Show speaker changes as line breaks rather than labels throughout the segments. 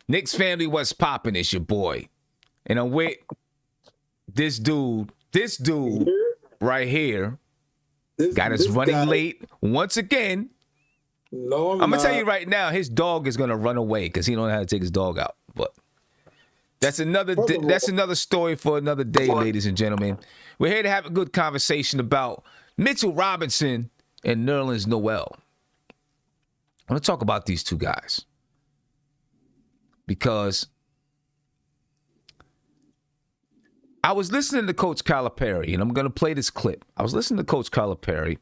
Knicks family, what's poppin'? It's your boy. And I'm with this dude right here. Got us running
guy,
late once again.
No,
I'm going to tell you right now, his dog is going to run away because he don't know how to take his dog out. But that's another story for another day, ladies and gentlemen. We're here to have a good conversation about Mitchell Robinson and Nerlens Noel. I want to talk about these two guys because I was listening to Coach Calipari, and I'm going to play this clip. I was listening to Coach Calipari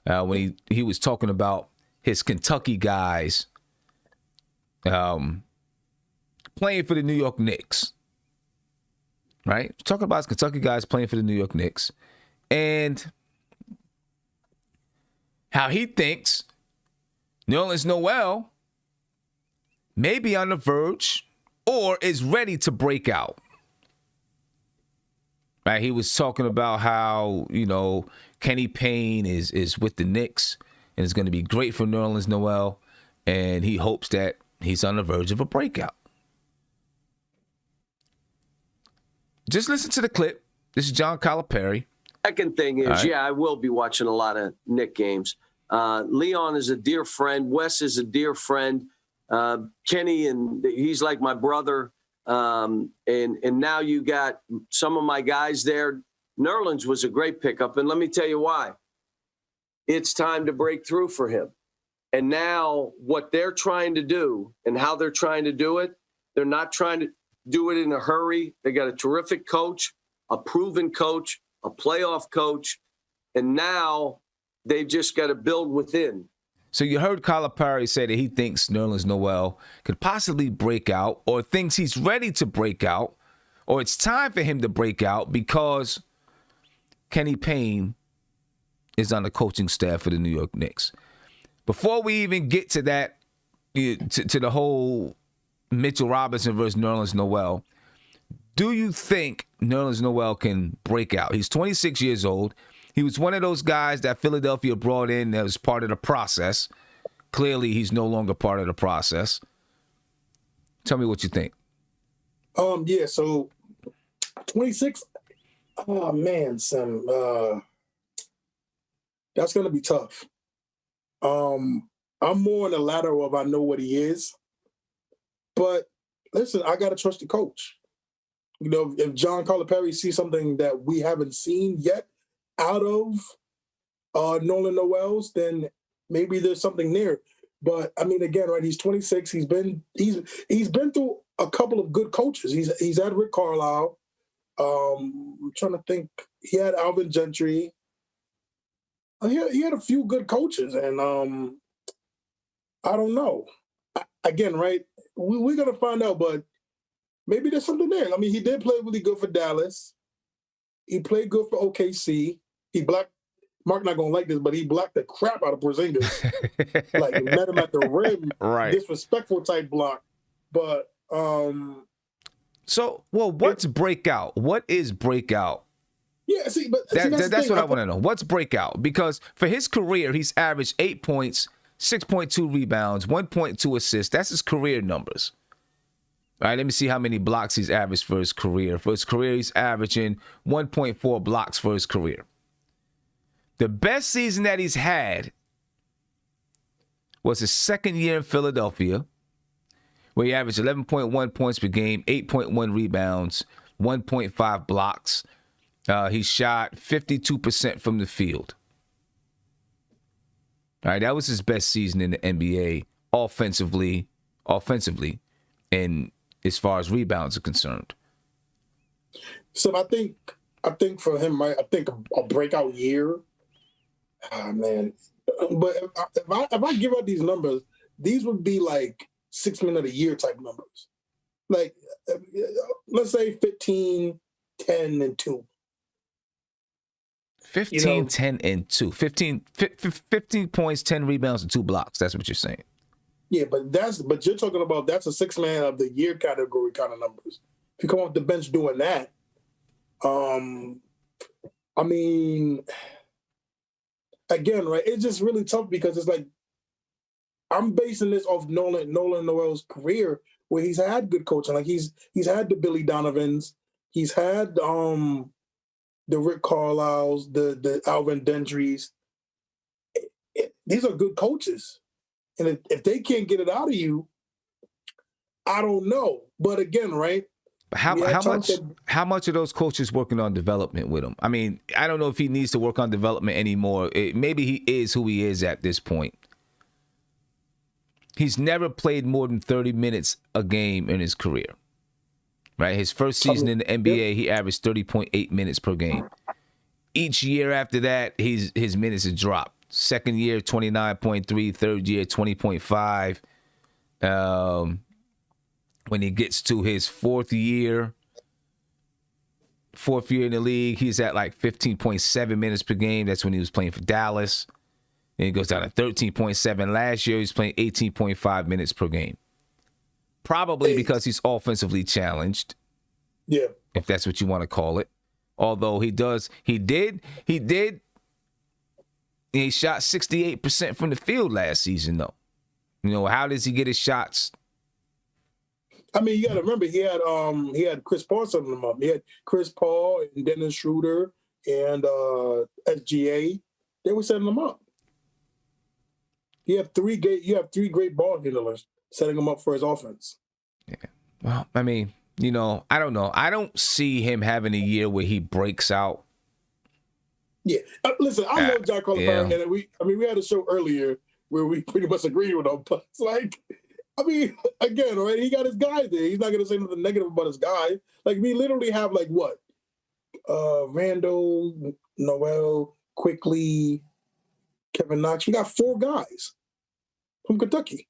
when he was talking about his Kentucky guys playing for the New York Knicks, right? Talking about his Kentucky guys playing for the New York Knicks and how he thinks Nerlens Noel may be on the verge or is ready to break out. Right? He was talking about how, Kenny Payne is with the Knicks and it's going to be great for Nerlens Noel, and he hopes that he's on the verge of a breakout. Just listen to the clip. This is John Calipari.
Second thing is,
right.
I will be watching a lot of Knick games. Leon is a dear friend. Wes is a dear friend. Kenny, and he's like my brother. And now you got some of my guys there. Nerlens was a great pickup, and let me tell you why. It's time to break through for him. And now what they're trying to do and how they're trying to do it, they're not trying to do it in a hurry. They got a terrific coach, a proven coach, a playoff coach, and now they've just got to build within.
So you heard Calipari say that he thinks Nerlens Noel could possibly break out, or thinks he's ready to break out, or it's time for him to break out because Kenny Payne is on the coaching staff for the New York Knicks. Before we even get to that, to the whole Mitchell Robinson versus Nerlens Noel, do you think Nerlens Noel can break out? He's 26 years old. He was one of those guys that Philadelphia brought in that was part of the process. Clearly, he's no longer part of the process. Tell me what you think.
Yeah, so 26. Oh man, Sam. That's gonna be tough. I'm more in the latter of I know what he is. But listen, I gotta trust the coach. If John Calipari sees something that we haven't seen yet out of Nerlens Noel's, then maybe there's something there. But I mean, again, right? He's 26. He's been through a couple of good coaches. He's had Rick Carlisle. I'm trying to think. He had Alvin Gentry. He had a few good coaches, and I don't know. Again, right? We're gonna find out, but maybe there's something there. I mean, he did play really good for Dallas. He played good for OKC. He blocked. Mark not gonna like this, but he blocked the crap out of Porzingis. Like met him at the rim,
right?
Disrespectful type block. But
what's breakout? What is breakout?
Yeah,
that's what I want to know. What's breakout? Because for his career, he's averaged 8 points, 6.2 rebounds, 1.2 assists. That's his career numbers. All right, let me see how many blocks he's averaged for his career. For his career, he's averaging 1.4 blocks for his career. The best season that he's had was his second year in Philadelphia, where he averaged 11.1 points per game, 8.1 rebounds, 1.5 blocks. He shot 52% from the field. All right, that was his best season in the NBA offensively, and as far as rebounds are concerned.
So I think for him, right, I think a breakout year. Oh, man. But if I give out these numbers, these would be like 6 men of the year type numbers. Like, let's say 15, 10, and 2.
15, 10, and 2. 15 points, 10 rebounds, and 2 blocks. That's what you're saying.
Yeah, but you're talking about that's a 6 man of the year category kind of numbers. If you come off the bench doing that, I mean, again, right? It's just really tough because it's like I'm basing this off Nolan Noel's career, where he's had good coaching. Like he's had the Billy Donovans, he's had the Rick Carlisles, the Alvin Gentry's. These are good coaches, and if they can't get it out of you, I don't know. But again, right?
How much of those coaches working on development with him? I mean, I don't know if he needs to work on development anymore. Maybe he is who he is at this point. He's never played more than 30 minutes a game in his career. Right? His first season in the NBA, he averaged 30.8 minutes per game. Each year after that, his minutes have dropped. Second year, 29.3. Third year, 20.5. When he gets to his fourth year in the league, he's at like 15.7 minutes per game. That's when he was playing for Dallas. Then he goes down to 13.7. Last year, he's playing 18.5 minutes per game. Probably because he's offensively challenged.
Yeah.
If that's what you want to call it. Although he shot 68% from the field last season, though. You know, how does he get his shots?
I mean, you got to remember he had Chris Paul setting him up. He had Chris Paul and Dennis Schroeder and SGA. They were setting him up. You have three great ball handlers setting him up for his offense.
Yeah. Well, I mean, you know, I don't know. I don't see him having a year where he breaks out.
Yeah. Listen, I love John Calipari, and we had a show earlier where we pretty much agreed with him, but it's like, I mean, again, right? He got his guy there. He's not going to say nothing negative about his guy. Like, we literally have, like, what? Randall, Noel, Quickly, Kevin Knox. We got 4 guys from Kentucky.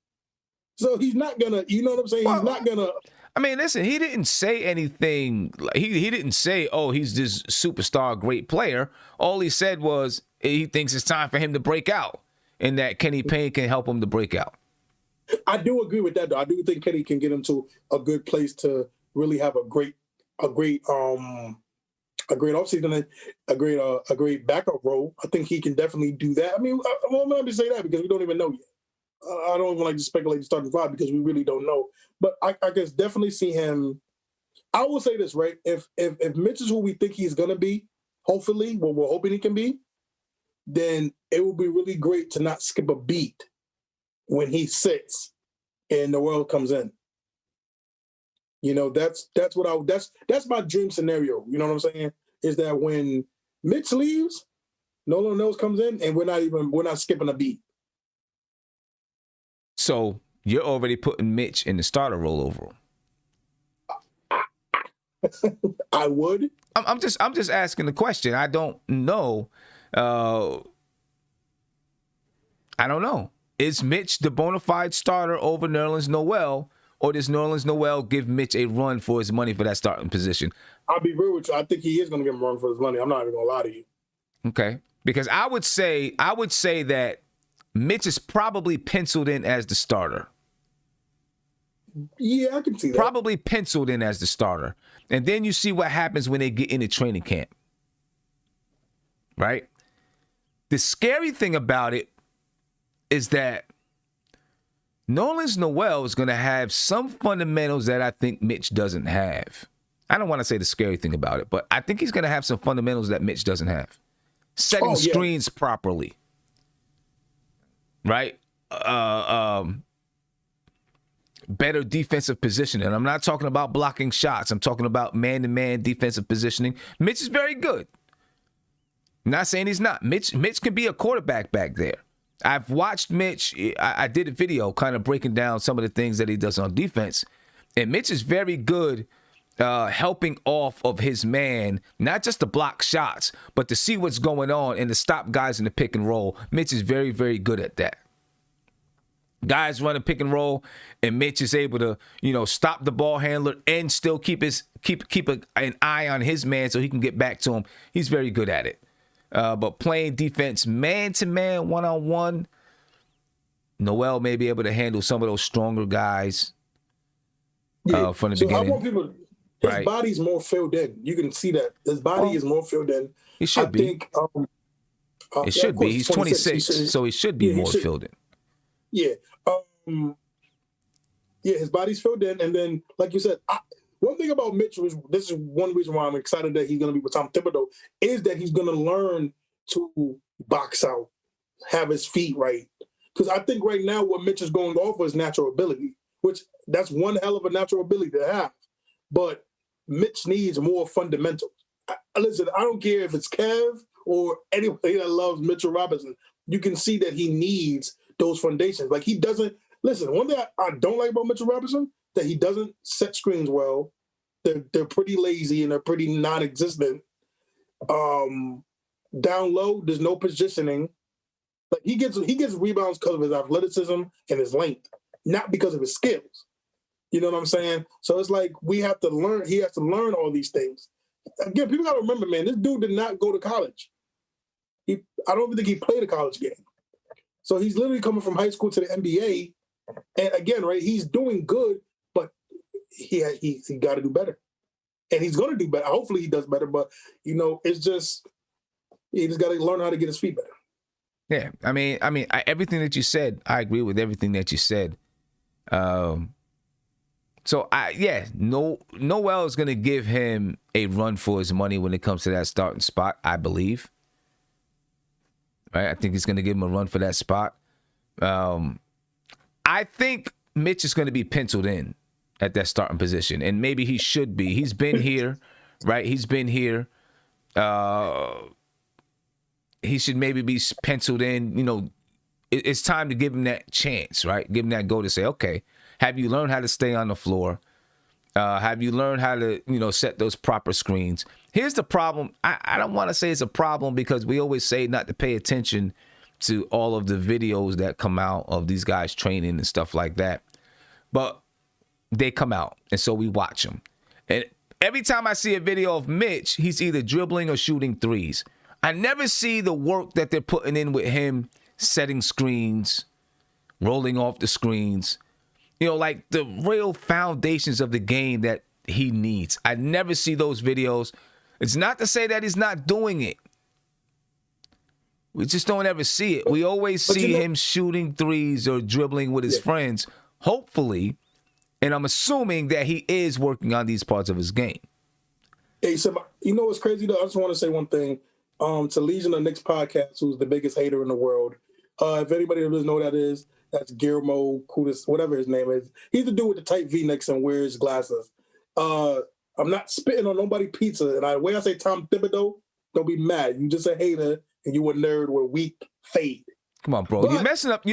So he's not going to, you know what I'm saying? He's not going to.
I mean, listen, he didn't say anything. He didn't say, oh, he's this superstar great player. All he said was he thinks it's time for him to break out and that Kenny Payne can help him to break out.
I do agree with that, though. I do think Kenny can get him to a good place to really have a great offseason, a great backup role. I think he can definitely do that. I mean, I'm not to say that because we don't even know yet. I don't even like to speculate the starting 5 because we really don't know. But I guess definitely see him. I will say this, right? If Mitch is who we think he's gonna be, hopefully, what we're hoping he can be, then it will be really great to not skip a beat when he sits and Noel comes in. You know, that's my dream scenario. You know what I'm saying? Is that when Mitch leaves, Nolan Noel comes in and we're not skipping a beat.
So you're already putting Mitch in the starter role over him.
I would.
I'm just asking the question. I don't know. I don't know. Is Mitch the bona fide starter over Nerlens Noel, or does Nerlens Noel give Mitch a run for his money for that starting position?
I'll be real with you. I think he is going to give him a run for his money. I'm not even going to lie to you.
Okay, because I would say that Mitch is probably penciled in as the starter.
Yeah, I can see that.
Probably penciled in as the starter, and then you see what happens when they get into training camp. Right. The scary thing about it is that Nerlens Noel is going to have some fundamentals that I think Mitch doesn't have. I don't want to say the scary thing about it, but I think he's going to have some fundamentals that Mitch doesn't have. Setting screens properly. Right? Better defensive positioning. I'm not talking about blocking shots. I'm talking about man-to-man defensive positioning. Mitch is very good. I'm not saying he's not. Mitch can be a quarterback back there. I've watched Mitch. I did a video kind of breaking down some of the things that he does on defense. And Mitch is very good helping off of his man, not just to block shots, but to see what's going on and to stop guys in the pick and roll. Mitch is very, very good at that. Guys run a pick and roll, and Mitch is able to, stop the ball handler and still keep an eye on his man so he can get back to him. He's very good at it. But playing defense man-to-man, one-on-one, Noel may be able to handle some of those stronger guys from the beginning.
I want people, his body's more filled in. You can see that. His body is more filled in.
He should be.
Think,
it should be. He's 26, so he should be more filled in.
Yeah. Yeah, his body's filled in, and then, like you said, one thing about Mitch was, this is one reason why I'm excited that he's going to be with Tom Thibodeau, is that he's going to learn to box out, have his feet right. Because I think right now what Mitch is going off is natural ability, which that's one hell of a natural ability to have. But Mitch needs more fundamentals. Listen, I don't care if it's Kev or anybody that loves Mitchell Robinson. You can see that he needs those foundations. Like, he doesn't, listen, one thing I don't like about Mitchell Robinson, that he doesn't set screens well. They're pretty lazy and they're pretty non-existent. Down low, there's no positioning. Like, he gets rebounds because of his athleticism and his length, not because of his skills. You know what I'm saying? So it's like he has to learn all these things. Again, people got to remember, man, this dude did not go to college. I don't even think he played a college game. So he's literally coming from high school to the NBA. And again, right, he's doing good, but he got to do better. And he's going to do better. Hopefully he does better. But, it's just, he just got to learn how to get his feet better.
Yeah, I mean, everything that you said, I agree with everything that you said. Noel is going to give him a run for his money when it comes to that starting spot, I believe. Right, I think he's going to give him a run for that spot. I think Mitch is going to be penciled in at that starting position, and maybe he should be. He's been here, right? He's been here. He should maybe be penciled in. It's time to give him that chance, right? Give him that go to say, okay, have you learned how to stay on the floor? Have you learned how to, set those proper screens? Here's the problem. I don't want to say it's a problem because we always say not to pay attention to all of the videos that come out of these guys training and stuff like that. But they come out, and so we watch them. And every time I see a video of Mitch, he's either dribbling or shooting threes. I never see the work that they're putting in with him, setting screens, rolling off the screens. Like the real foundations of the game that he needs. I never see those videos. It's not to say that he's not doing it. We just don't ever see it. We always see him shooting threes or dribbling with his friends, hopefully. And I'm assuming that he is working on these parts of his game.
Hey, so what's crazy though? I just want to say one thing. To Legion of Knicks podcast, who's the biggest hater in the world. If anybody doesn't know who that is, that's Guillermo Kudus, whatever his name is. He's the dude with the tight V-necks and wears glasses. I'm not spitting on nobody's pizza. And the way I say Tom Thibodeau, don't be mad. You just a hater and you a nerd with a weak fade.
Come on, bro. You're messing up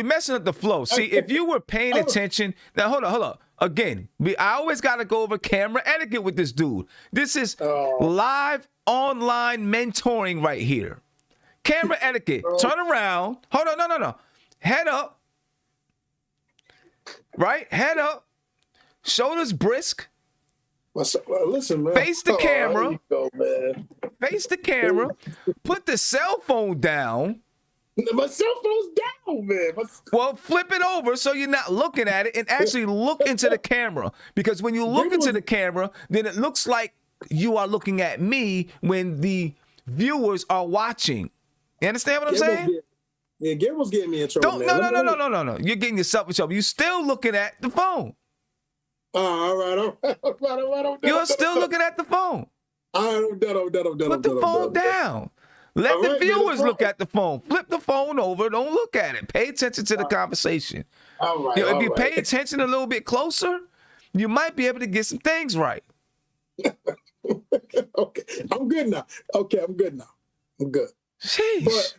the flow. See, if you were paying attention. Now, hold on. Again, I always got to go over camera etiquette with this dude. This is live online mentoring right here. Camera etiquette. Turn around. Hold on. No. Head up. Right? Head up. Shoulders brisk.
Listen, man.
Face the camera.
There you go, man.
Face the camera. Put the cell phone down.
My cell phone's down, man.
Well, flip it over so you're not looking at it and actually look into the camera. Because when you look into the camera, then it looks like you are looking at me when the viewers are watching. You understand what I'm saying?
Yeah, Gabriel's getting me in trouble.
No. You're getting yourself in trouble. You're still looking at the phone.
All right.
You're still looking at the phone.
Put
the phone down. Let the viewers look at the phone. Flip the phone over. Don't look at it. Pay attention to the conversation.
All right.
If you pay attention a little bit closer, you might be able to get some things right.
Okay. I'm good now. I'm good.
Sheesh.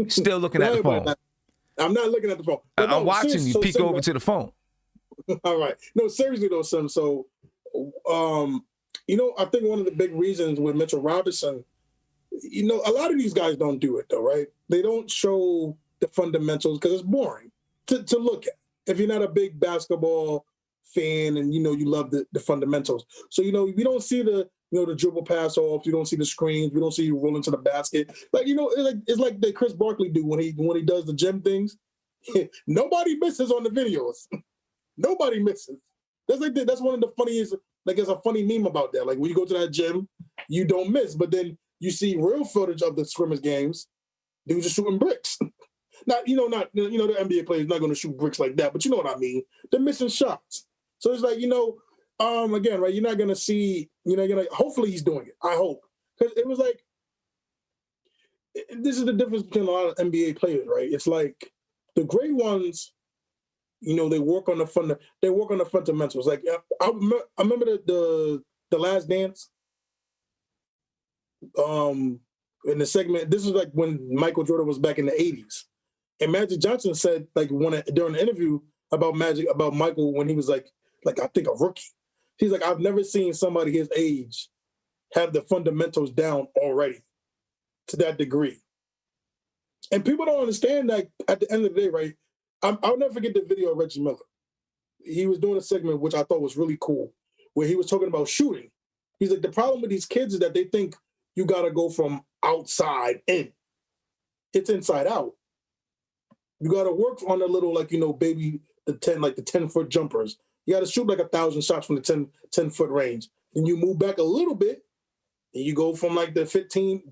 Still looking at the phone.
I'm not looking at the phone.
I'm watching you peek over to the phone.
All right. No, seriously though, Sim. So, I think one of the big reasons with Mitchell Robinson, a lot of these guys don't do it though, right? They don't show the fundamentals because it's boring to look at. If you're not a big basketball fan and you love the fundamentals, so we don't see the dribble pass off, you don't see the screens, we don't see you rolling to the basket. Like it's like the Chris Barkley do when he does the gym things. Nobody misses on the videos. Nobody misses. That's one of the funniest. Like, there's a funny meme about that. Like, when you go to that gym, you don't miss, but then you see real footage of the scrimmage games. Dudes are shooting bricks. not the NBA players not going to shoot bricks like that, but you know what I mean. They're missing shots, so it's like again, right? You're not going to see, hopefully he's doing it. I hope, because it was like this is the difference between a lot of NBA players, right? It's like the great ones, they work on the fundamentals. Like I remember the Last Dance. In the segment, this is like when Michael Jordan was back in the 80s. And Magic Johnson said, like, during the interview about Michael when he was like I think a rookie. He's like, I've never seen somebody his age have the fundamentals down already to that degree. And people don't understand that at the end of the day, right? I'll never forget the video of Reggie Miller. He was doing a segment which I thought was really cool, where he was talking about shooting. He's like, the problem with these kids is that they think you got to go from outside in. It's inside out. You got to work on the little, the 10-foot jumpers. You got to shoot like 1,000 shots from the 10-foot range. And you move back a little bit, and you go from like the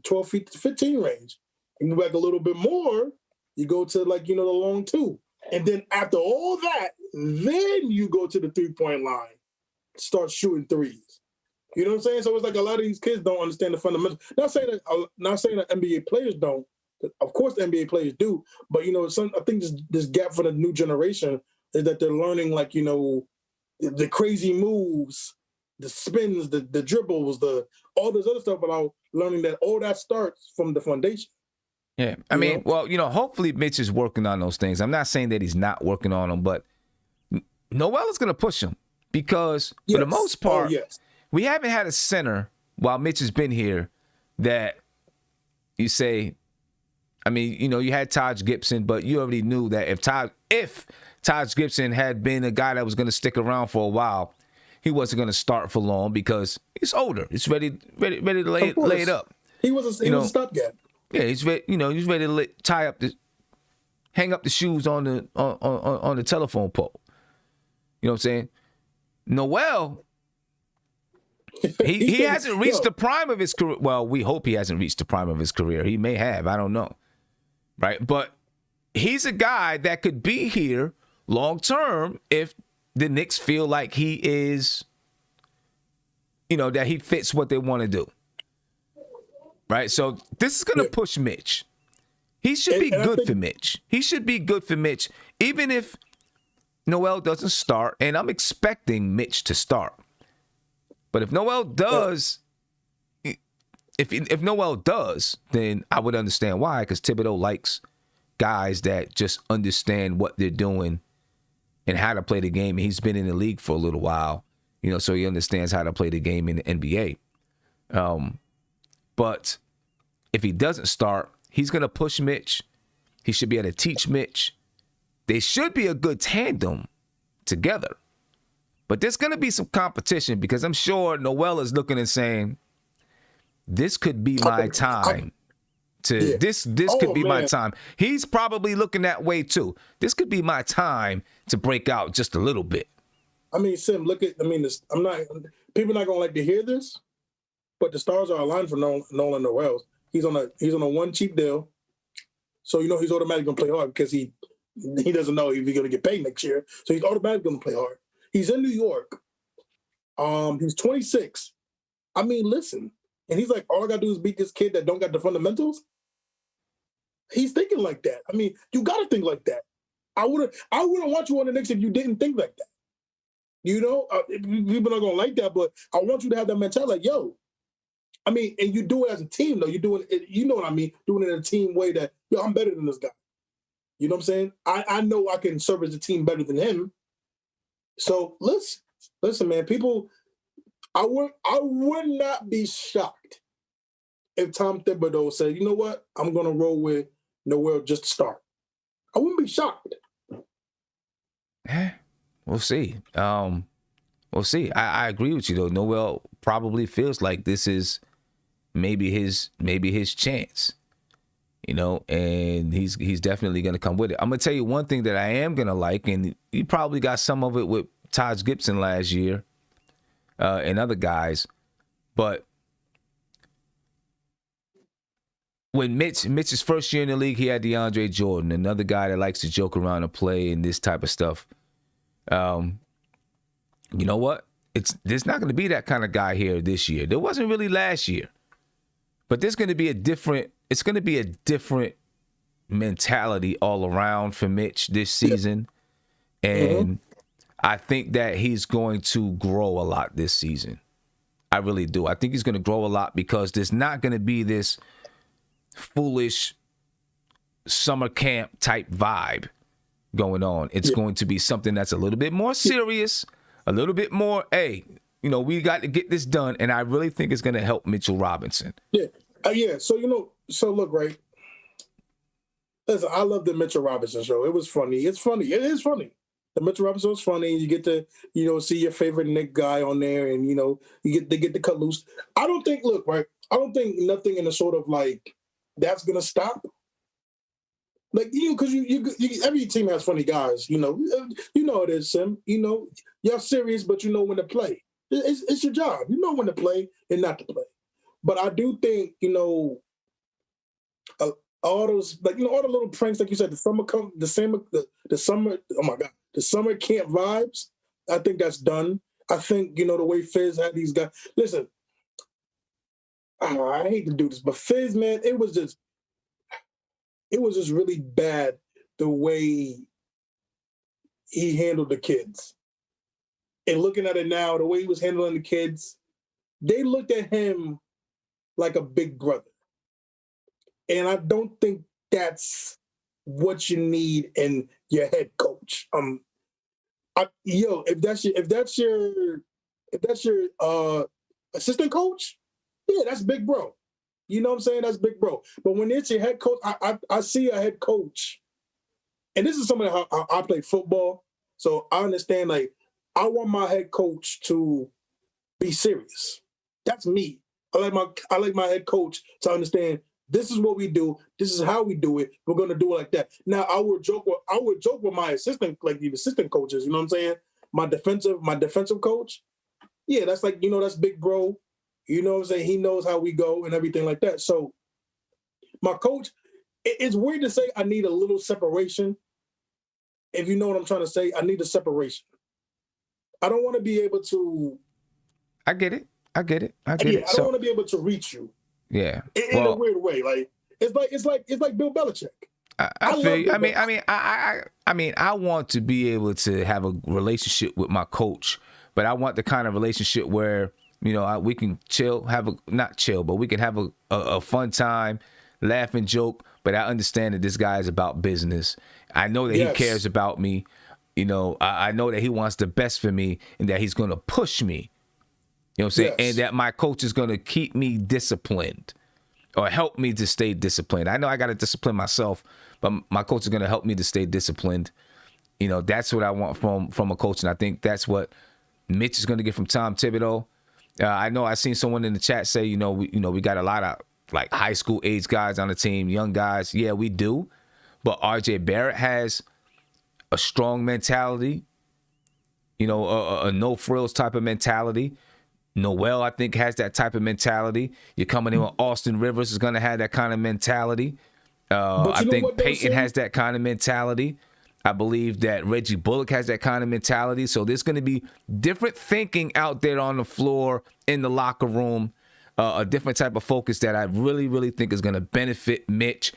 12 feet to 15 range. You move back a little bit more, you go to the long two. And then after all that, then you go to the three-point line, start shooting threes. You know what I'm saying? So it's like a lot of these kids don't understand the fundamentals. Not saying that NBA players don't. Of course, the NBA players do. But I think this gap for the new generation is that they're learning the crazy moves, the spins, the dribbles, all this other stuff, without learning that all that starts from the foundation.
Yeah, I mean, hopefully Mitch is working on those things. I'm not saying that he's not working on them, but Noel is going to push him because for the most part, we haven't had a center while Mitch has been here that you say, I mean, you had Taj Gibson, but you already knew that if Taj Gibson had been a guy that was going to stick around for a while, he wasn't going to start for long because he's older. He's ready to lay it up.
He was a stopgap.
Yeah, he's ready. He's ready to hang up the shoes on the telephone pole. You know what I'm saying? Noel, he hasn't reached the prime of his career. Well, we hope he hasn't reached the prime of his career. He may have. I don't know. Right? But he's a guy that could be here long term if the Knicks feel like he is, that he fits what they want to do. Right? So this is going to push Mitch. He should be good for Mitch. He should be good for Mitch, even if Noel doesn't start. And I'm expecting Mitch to start. But if Noel does, if Noel does, then I would understand why, because Thibodeau likes guys that just understand what they're doing and how to play the game. And he's been in the league for a little while, so he understands how to play the game in the NBA. But if he doesn't start, he's going to push Mitch. He should be able to teach Mitch. They should be a good tandem together. But there's going to be some competition because I'm sure Noel is looking and saying, this could be my time. This could be my time. He's probably looking that way too. This could be my time to break out just a little bit.
I mean, Sim, people are not going to like to hear this, but the stars are aligned for Nolan Noel. He's on a one cheap deal. So, he's automatically going to play hard because he doesn't know if he's going to get paid next year. So he's automatically going to play hard. He's in New York. He's 26. I mean, listen. And he's like, all I got to do is beat this kid that don't got the fundamentals. He's thinking like that. I mean, you got to think like that. I wouldn't want you on the Knicks if you didn't think like that. People are not going to like that, but I want you to have that mentality like, yo. I mean, and you do it as a team, though. You do it, you know what I mean? Doing it in a team way that, yo, I'm better than this guy. You know what I'm saying? I know I can service the team better than him. So listen, man, people, I would not be shocked if Tom Thibodeau said, you know what, I'm going to roll with Noel just to start. I wouldn't be shocked.
We'll see. We'll see. I agree with you, though. Noel probably feels like this is maybe his chance. And he's definitely going to come with it. I'm going to tell you one thing that I am going to like, and you probably got some of it with Taj Gibson last year and other guys, but when Mitch's first year in the league, he had DeAndre Jordan, another guy that likes to joke around and play and this type of stuff. You know what? There's not going to be that kind of guy here this year. There wasn't really last year, but there's going to be a different. It's going to be a different mentality all around for Mitch this season, and I think that he's going to grow a lot this season. I really do. I think he's going to grow a lot because there's not going to be this foolish summer camp type vibe going on. It's going to be something that's a little bit more serious, a little bit more, hey, you know, we got to get this done. And I really think it's going to help Mitchell Robinson.
Yeah. So, you know, so look, right. Listen, I love the Mitchell Robinson show. It was funny. It's funny. It is funny. The Mitchell Robinson was funny. You get to, you know, see your favorite Knick guy on there, and, you know, they get to cut loose. I don't think nothing in the sort of like that's gonna stop. Like, you know, because you every team has funny guys. You know it is, Sim. You know, you're serious, but you know when to play. It's your job. You know when to play and not to play. But I do think, you know, all those, like, you know, all the little pranks, like you said, the summer camp vibes. I think that's done. I think, you know, the way Fizz had these guys. Listen, I hate to do this, but Fizz, man, it was just really bad the way he handled the kids. And looking at it now, the way he was handling the kids, they looked at him like a big brother. And I don't think that's what you need in your head coach. If that's your assistant coach, yeah, that's big bro. You know what I'm saying? That's big bro. But when it's your head coach, I see a head coach, and this is something how I play football, so I understand. Like, I want my head coach to be serious. That's me. I like my head coach to understand. This is what we do. This is how we do it. We're gonna do it like that. Now, I would joke with my assistant, like the assistant coaches. You know what I'm saying? My defensive coach. Yeah, that's like, you know, that's big bro. You know what I'm saying? He knows how we go and everything like that. So, my coach, it's weird to say I need a little separation. If you know what I'm trying to say, I need a separation. I don't want to be able to.
I get it. I don't
want to be able to reach you.
Yeah,
in a weird way. Like it's like Bill Belichick.
I feel you. I mean, I want to be able to have a relationship with my coach, but I want the kind of relationship where, you know, we can chill, but we can have a fun time, laugh and joke. But I understand that this guy is about business. I know that he cares about me. You know, I know that he wants the best for me and that he's going to push me. You know what I'm saying? Yes. And that my coach is going to keep me disciplined or help me to stay disciplined. I know I got to discipline myself, but my coach is going to help me to stay disciplined. You know, that's what I want from a coach, and I think that's what Mitch is going to get from Tom Thibodeau. I know I seen someone in the chat say, we got a lot of like high school age guys on the team, young guys. Yeah, we do, but RJ Barrett has a strong mentality. You know, a no frills type of mentality. Noel, I think, has that type of mentality. You're coming in with Austin Rivers is going to have that kind of mentality. I think Peyton has that kind of mentality. I believe that Reggie Bullock has that kind of mentality. So there's going to be different thinking out there on the floor, in the locker room, a different type of focus that I really, really think is going to benefit Mitch.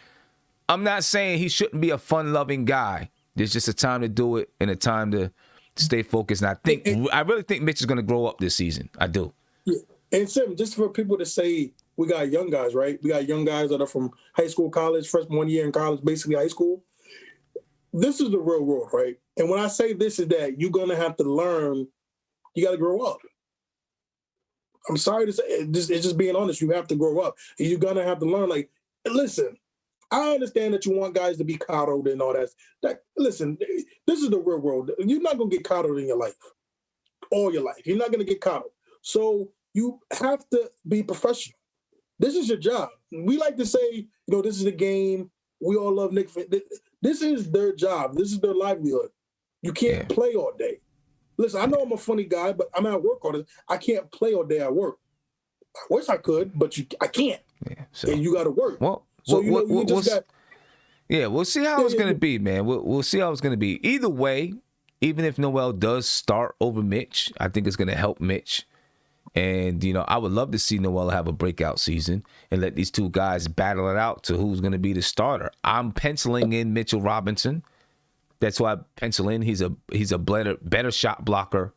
I'm not saying he shouldn't be a fun-loving guy. There's just a time to do it and a time to stay focused. And I really think Mitch is going to grow up this season. I do.
Yeah. And Sim, just for people to say, we got young guys, right? We got young guys that are from high school, college, freshman 1 year in college, basically high school. This is the real world, right? And when I say this is that you're going to have to learn, you got to grow up. I'm sorry to say, it's just being honest. You have to grow up. And you're going to have to learn, like, listen, I understand that you want guys to be coddled and all that. Listen, this is the real world. You're not going to get coddled in your life, all your life. You're not going to get coddled. So you have to be professional. This is your job. We like to say, this is the game. We all love Knicks. This is their job. This is their livelihood. You can't play all day. Listen, I know I'm a funny guy, but I'm at work all day. I can't play all day at work. I wish I could, but I can't.
Yeah, so,
and you got to work.
Well,
So you just got.
Yeah, we'll see how it's gonna be, man. We'll see how it's gonna be. Either way, even if Noel does start over Mitch, I think it's gonna help Mitch. And I would love to see Noel have a breakout season and let these two guys battle it out to who's gonna be the starter. I'm penciling in Mitchell Robinson. That's why I pencil in. He's a better shot blocker.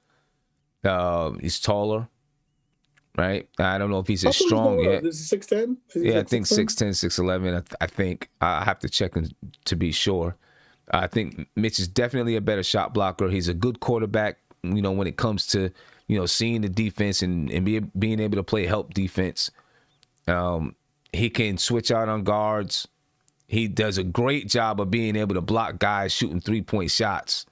He's taller, right? I don't know if he's as strong yet.
Is he 6'10"?
Yeah, I think 6'10", 6'11". I think I have to check to be sure. I think Mitch is definitely a better shot blocker. He's a good quarterback, when it comes to, seeing the defense and being able to play help defense. He can switch out on guards. He does a great job of being able to block guys shooting 3-point shots.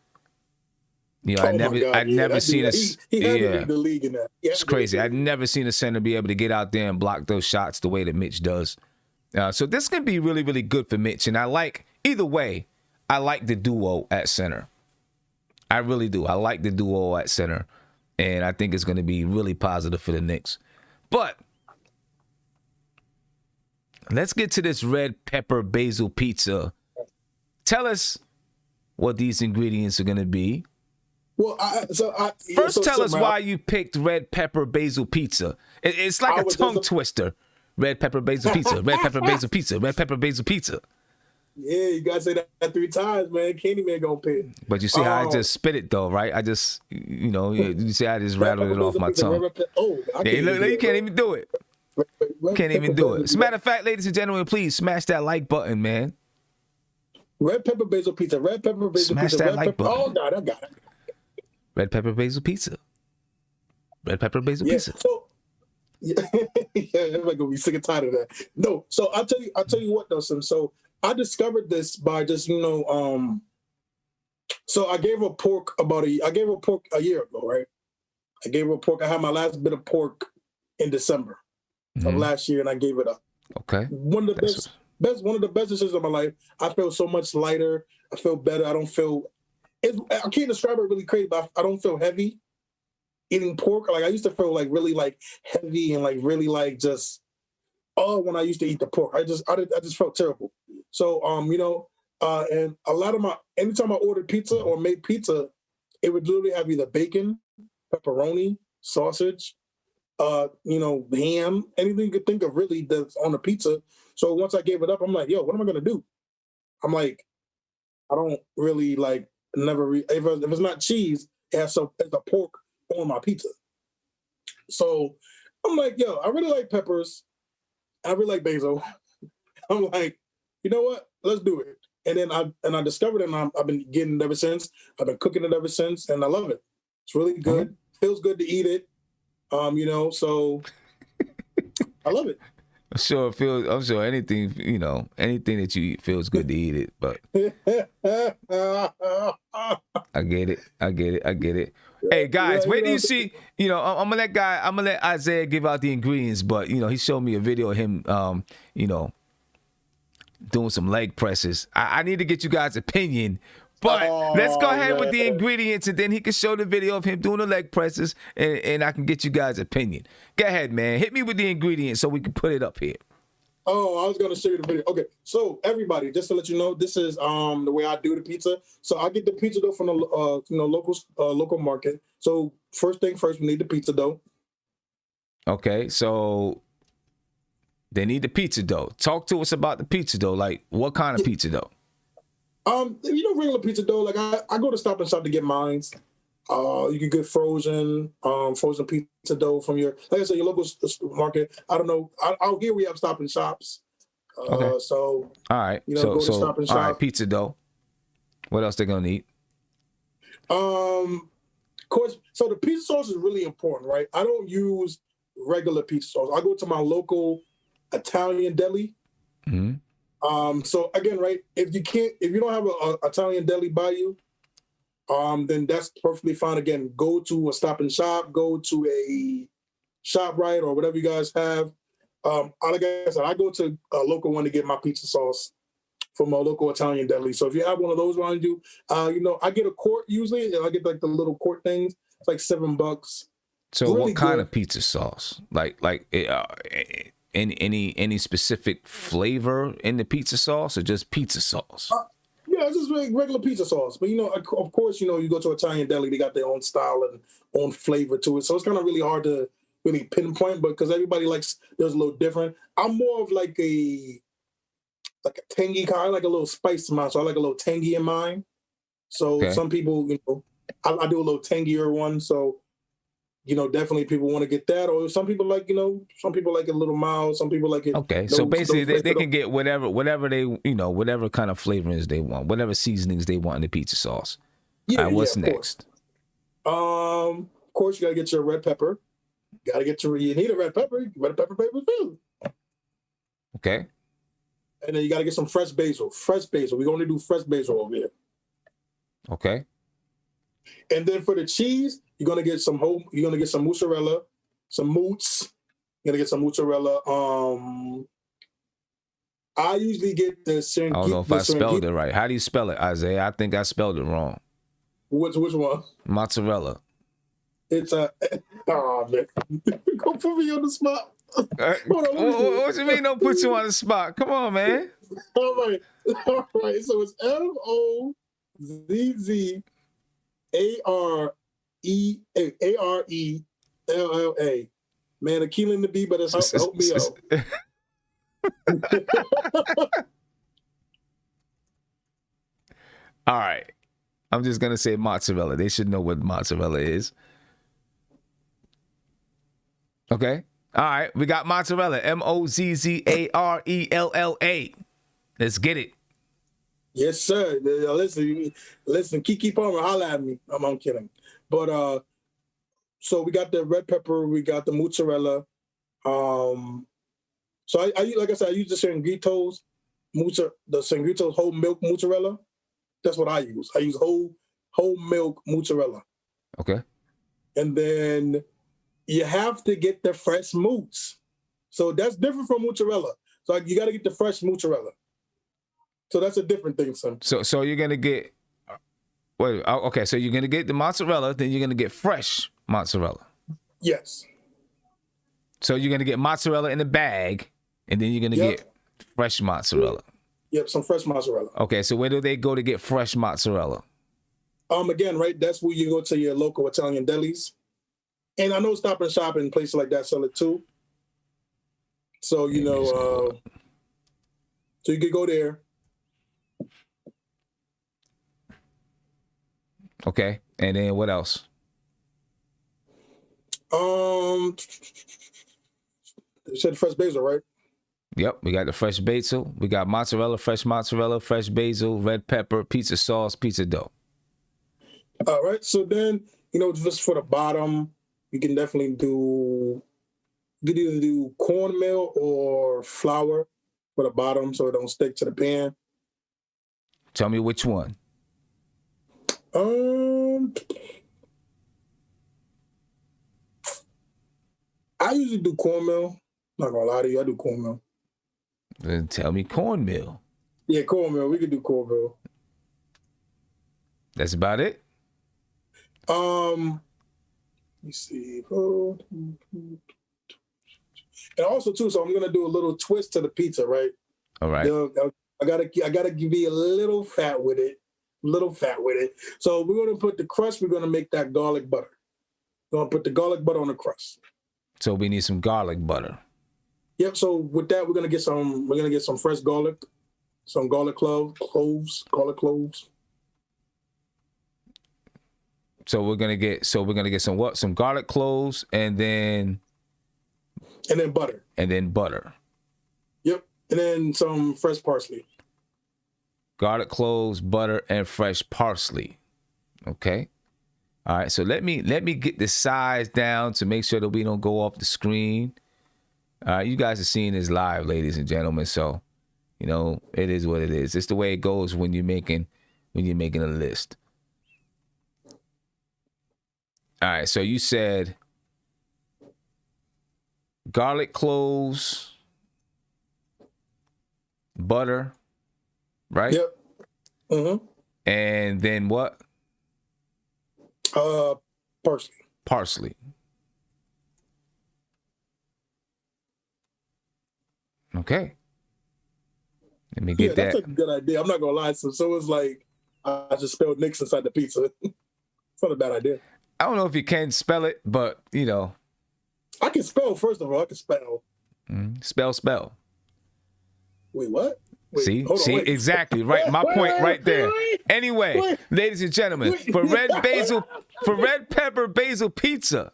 I've never seen a
he had to lead the league in that.
It's crazy. I've never seen a center be able to get out there and block those shots the way that Mitch does. So this can be really, really good for Mitch. And either way, I like the duo at center. I really do. I like the duo at center. And I think it's going to be really positive for the Knicks. But let's get to this red pepper basil pizza. Tell us what these ingredients are going to be.
Well,
First tell us why you picked red pepper basil pizza. It's like a tongue twister. Red pepper basil pizza. Red pepper basil pizza. Red pepper basil pizza.
Yeah, you gotta say that 3 times, man. Candyman gonna pay.
But you see how I just spit it though, right? I just, you see I just rattled it off my tongue. You can't even do it. Can't even do it. As a matter of fact, ladies and gentlemen, please smash that like button, man.
Red pepper basil pizza. Red pepper basil
smash
pizza.
Smash that like button.
Oh God, I got it.
Red pepper basil pizza. Red pepper basil pizza.
So, everybody gonna be sick and tired of that. No, so I'll tell you what though, Sim. So I discovered this by just so I gave her pork a year ago, right? I gave her pork. I had my last bit of pork in December of last year, and I gave it up.
Okay.
One of the best decisions of my life. I feel so much lighter. I feel better. I don't feel. I can't describe it really crazy, but I don't feel heavy eating pork. Like I used to feel like really like heavy and like really like just when I used to eat the pork. I just felt terrible. So and a lot of anytime I ordered pizza or made pizza, it would literally have either bacon, pepperoni, sausage, ham, anything you could think of really that's on the pizza. So once I gave it up, I'm like, yo, what am I gonna do? I'm like, I don't really like if it's not cheese, it's a pork on my pizza. So I'm like, yo, I really like peppers. I really like basil. I'm like, you know what? Let's do it. And then I discovered it, and I've been getting it ever since. I've been cooking it ever since, and I love it. It's really good. Mm-hmm. Feels good to eat it. So I love it.
I'm sure anything that you eat feels good to eat it, but I get it. Hey guys, wait till you see, I'm gonna let Isaiah give out the ingredients, but he showed me a video of him doing some leg presses. I need to get you guys' opinion. But let's go ahead with the ingredients, and then he can show the video of him doing the leg presses, and I can get you guys' opinion. Go ahead, man. Hit me with the ingredients so we can put it up here.
Oh, I was going to show you the video. Okay, so everybody, just to let you know, this is the way I do the pizza. So I get the pizza dough from the local market. So first thing first, we need the pizza dough.
Okay, so they need the pizza dough. Talk to us about the pizza dough. Like, what kind of pizza dough?
Regular pizza dough. Like I go to Stop and Shop to get mine. You can get frozen pizza dough from your local market. I don't know. Out here we have Stop and Shops.
Okay.
So
all right.
Go to Stop and Shop.
All right, pizza dough. What else they gonna need?
Of course. So the pizza sauce is really important, right? I don't use regular pizza sauce. I go to my local Italian deli. Mm-hmm. So again, right, if you don't have a Italian deli by you, then that's perfectly fine. Again, go to a Stop and Shop, go to a ShopRite or whatever you guys have. Like I said, I go to a local one to get my pizza sauce from a local Italian deli. So if you have one of those around you, I get a quart usually. I get like the little quart things. It's like $7.
So really what kind of pizza sauce? Like any specific flavor in the pizza sauce, or just pizza sauce?
Yeah, it's just regular pizza sauce. But, of course, you go to Italian deli, they got their own style and own flavor to it. So it's kind of really hard to really pinpoint, but because everybody likes, there's a little different. I'm more of like a tangy kind, I like a little spice to mine. So I like a little tangy in mine. So
Okay.
some people, I do a little tangier one. So, definitely people want to get that. Or some people like, some people like it a little mild. Some people like it.
Okay, so basically they can get whatever they, whatever kind of flavorings they want, whatever seasonings they want in the pizza sauce.
Yeah,
All right, what's
of
next?
Of course, you got to get your red pepper. You need a red pepper. Red pepper flavor too.
Okay.
And then you got to get some fresh basil. Fresh basil. We're going to do fresh basil over here.
Okay.
And then for the cheese, you're gonna get some mozzarella, some moots. You're gonna get some mozzarella. I usually get the
I don't know if I spelled it right. How do you spell it, Isaiah? I think I spelled it wrong.
Which one?
Mozzarella.
It's a man. Go put me on the spot.
What you mean don't put you on the spot? Come on, man.
All right. So it's Mozzarella. Man, a killing the B, but it's help me out.
All right. I'm just gonna say mozzarella. They should know what mozzarella is. Okay. All right. We got mozzarella. Mozzarella. Let's get it.
Yes, sir. Listen, Kiki Palmer, holla at me. I'm kidding. But so we got the red pepper, we got the mozzarella. So I like I said, I use the Sangrito's whole milk mozzarella. That's what I use. I use whole milk mozzarella.
Okay.
And then you have to get the fresh mozz. So that's different from mozzarella. So you got to get the fresh mozzarella. So that's a different thing, son.
So you're gonna get okay. So you're gonna get the mozzarella, then you're gonna get fresh mozzarella.
Yes.
So you're gonna get mozzarella in a bag, and then you're gonna get fresh mozzarella.
Yep, some fresh mozzarella.
Okay, so where do they go to get fresh mozzarella?
Again, right, that's where you go to your local Italian delis. And I know Stop and Shop and places like that sell it too. So, so you could go there.
Okay, and then what else?
You said fresh basil, right?
Yep, we got the fresh basil. We got mozzarella, fresh basil, red pepper, pizza sauce, pizza dough.
All right, so then, just for the bottom, you can definitely you could either do cornmeal or flour for the bottom so it don't stick to the pan.
Tell me which one.
I usually do cornmeal. Not gonna lie to you, I do cornmeal.
Then tell me cornmeal.
Yeah, cornmeal. We could do cornmeal.
That's about it.
Let me see. And also too, so I'm gonna do a little twist to the pizza, right?
All right.
I gotta be a little fat with it. So we're gonna put the crust. We're gonna make that garlic butter. We're gonna put the garlic butter on the crust.
So we need some garlic butter.
Yep. So with that, we're gonna get some fresh garlic, some garlic cloves.
So we're gonna get some what? Some garlic cloves and then
butter. Yep. And then some fresh parsley.
Garlic cloves, butter, and fresh parsley. Okay. All right. So let me get the size down to make sure that we don't go off the screen. All right. You guys are seeing this live, ladies and gentlemen. So, it is what it is. It's the way it goes when you're making a list. All right. So you said garlic cloves, butter, right?
Yep. Mm-hmm.
And then what?
Parsley.
Parsley. Okay. Let me
Yeah,
get
that's
that.
a good idea. I'm not gonna lie. So it's like I just spelled Knicks inside the pizza. It's not a bad idea.
I don't know if you can spell it, but you know,
I can spell. First of all, I can spell.
spell.
Wait, what? Wait,
See,
hold on, wait.
exactly right. My point right there. Anyway,
wait.
ladies and gentlemen, for red pepper basil pizza,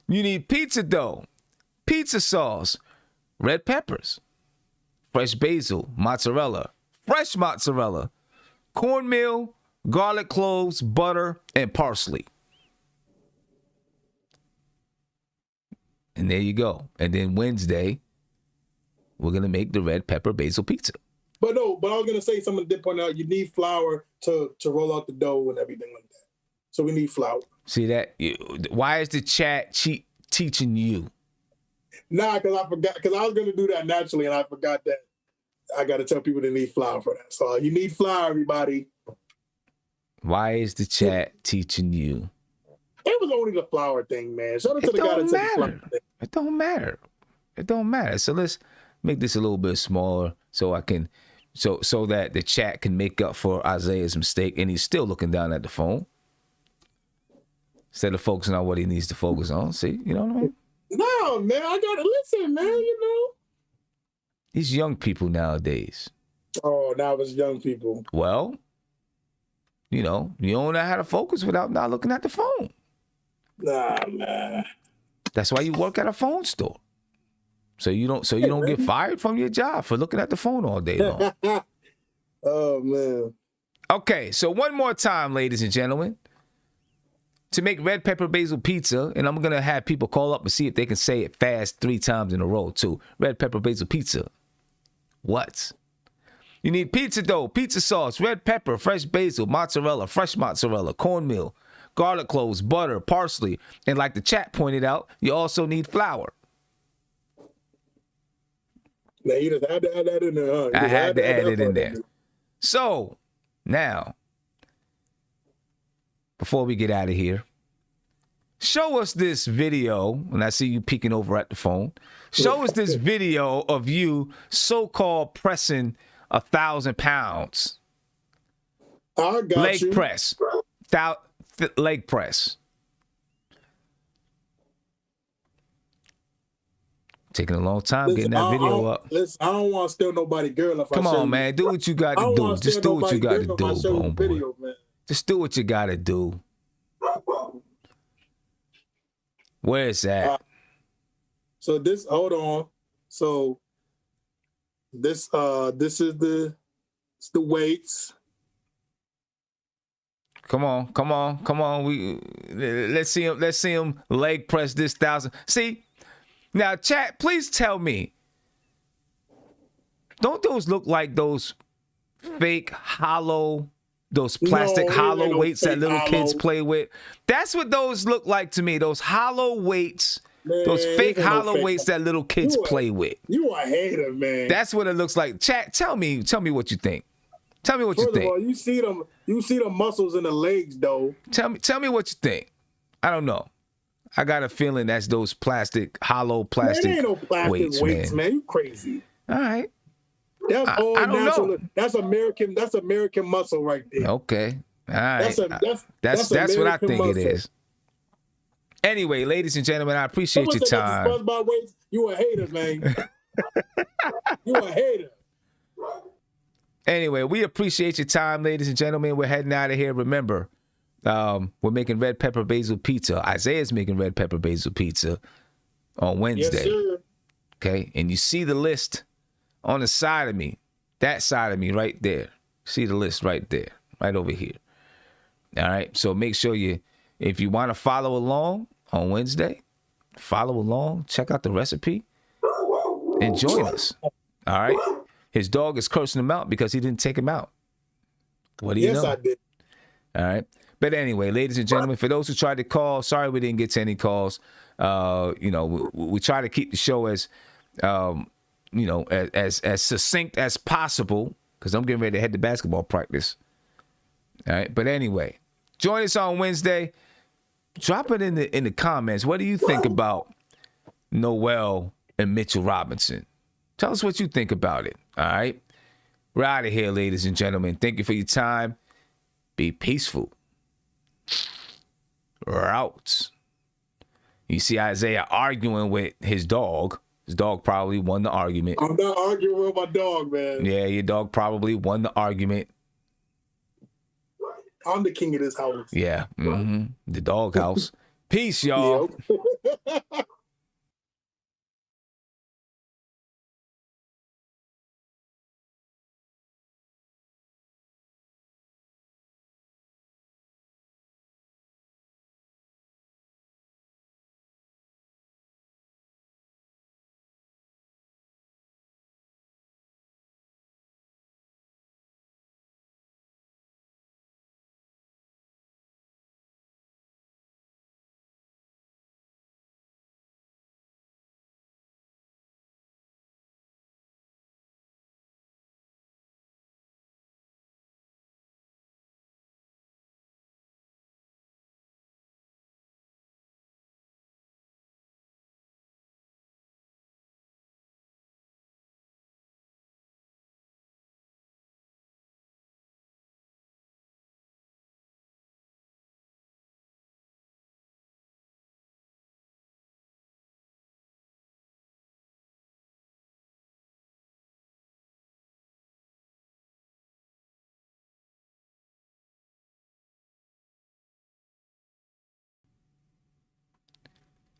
you need pizza dough, pizza sauce, red peppers, fresh basil, fresh mozzarella, cornmeal, garlic cloves, butter, and parsley. And there you go. And then Wednesday, we're going to make the red pepper basil pizza.
But I was gonna say someone did point out you need flour to roll out the dough and everything like that. So we need flour.
See that? Why is the chat teaching you?
Nah, because I forgot. Because I was gonna do that naturally, and I forgot that I got to tell people they need flour for that. So you need flour, everybody.
Why is the chat teaching you?
It was only the flour thing, man. Shout out to the guy that said the flour thing.
It don't matter. It don't matter. So let's make this a little bit smaller so I can, so that the chat can make up for Isaiah's mistake, and he's still looking down at the phone instead of focusing on what he needs to focus on. See, you know what I mean?
No, man, I gotta listen, man. You know,
These young people nowadays.
oh, now it's young people.
Well, you know, you don't know how to focus without not looking at the phone.
Nah, man.
That's why you work at a phone store. So you don't get fired from your job for looking at the phone all day long.
Oh, man.
Okay, so one more time, ladies and gentlemen. To make red pepper basil pizza, and I'm going to have people call up and see if they can say it fast 3 times in a row, too. Red pepper basil pizza. What? You need pizza dough, pizza sauce, red pepper, fresh basil, mozzarella, fresh mozzarella, cornmeal, garlic cloves, butter, parsley, and like the chat pointed out, you also need flour.
Now, you just had to add that in there, huh?
I had to add it in there. So, now, before we get out of here, show us this video, and I see you peeking over at the phone. Show us this video of you so-called pressing 1,000 pounds.
I got
Leg
you.
press. Leg press. Taking a long time getting that video up.
Listen, I don't want to steal nobody's girl if
Come
I show
on,
you.
man. Do what you got
I
to
don't
do.
want to
Just
steal
do what you got to do,
nobody's girl if I show you the
homeboy.
video, man.
Just do what you got to do. Where is that?
So this, hold on. So this is the weights.
Come on. Let's see him leg press this 1,000. See, now chat, please tell me, don't those look like those fake hollow, those plastic hollow
no
weights that little
hollow.
kids play with? That's what those look like to me. Those hollow weights,
Man,
those fake
ain't no
hollow
fake.
weights that little kids play with.
You a hater, man.
That's what it looks like. Chat, tell me what you think. Tell me what you
First of
think.
all, you see the muscles in the legs, though.
Tell me what you think. I don't know. I got a feeling that's those hollow plastic
Man, ain't no plastic weights,
man.
man. You crazy.
All right.
That's all
I don't
natural.
know.
That's American muscle right there.
Okay. All right.
That's
That's what I
American
think
muscle.
it is. Anyway, ladies and gentlemen, I appreciate
Someone
your
said that's
time.
SpongeBob weights. You a hater, man. You a hater.
Anyway, we appreciate your time, ladies and gentlemen. We're heading out of here. Remember, we're making red pepper basil pizza. Isaiah's making red pepper basil pizza on Wednesday.
Yes, sir.
Okay, and you see the list on the side of me, that side of me right there. See the list right there, right over here. All right, so make sure if you want to follow along on Wednesday, follow along, check out the recipe, and join us. All right, his dog is cursing him out because he didn't take him out. What do you know?
Yes, I did.
All right. But anyway, ladies and gentlemen, for those who tried to call, sorry we didn't get to any calls. We try to keep the show as as succinct as possible because I'm getting ready to head to basketball practice. All right. But anyway, join us on Wednesday. Drop it in the comments. What do you think about Noel and Mitchell Robinson? Tell us what you think about it. All right. We're out of here, ladies and gentlemen. Thank you for your time. Be peaceful. We're out. You see Isaiah arguing with his dog. His dog probably won the argument.
I'm not arguing with my dog, man.
Yeah, your dog probably won the argument.
I'm the king of this house.
Yeah. The dog house. Peace, y'all.
Yep.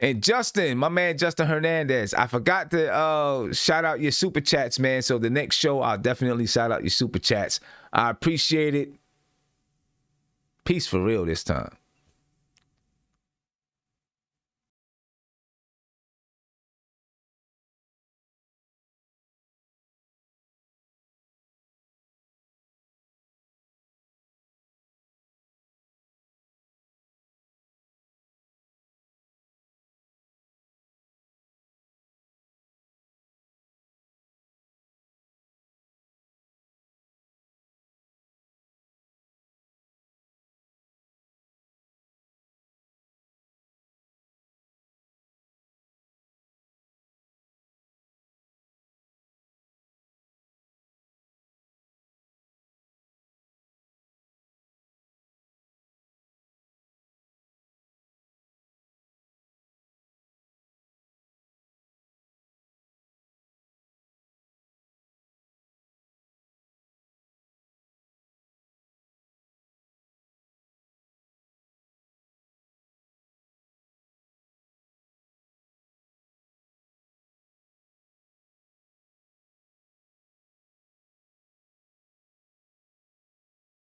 And Justin, my man Justin Hernandez, I forgot to shout out your super chats, man. So the next show, I'll definitely shout out your super chats. I appreciate it. Peace for real this time.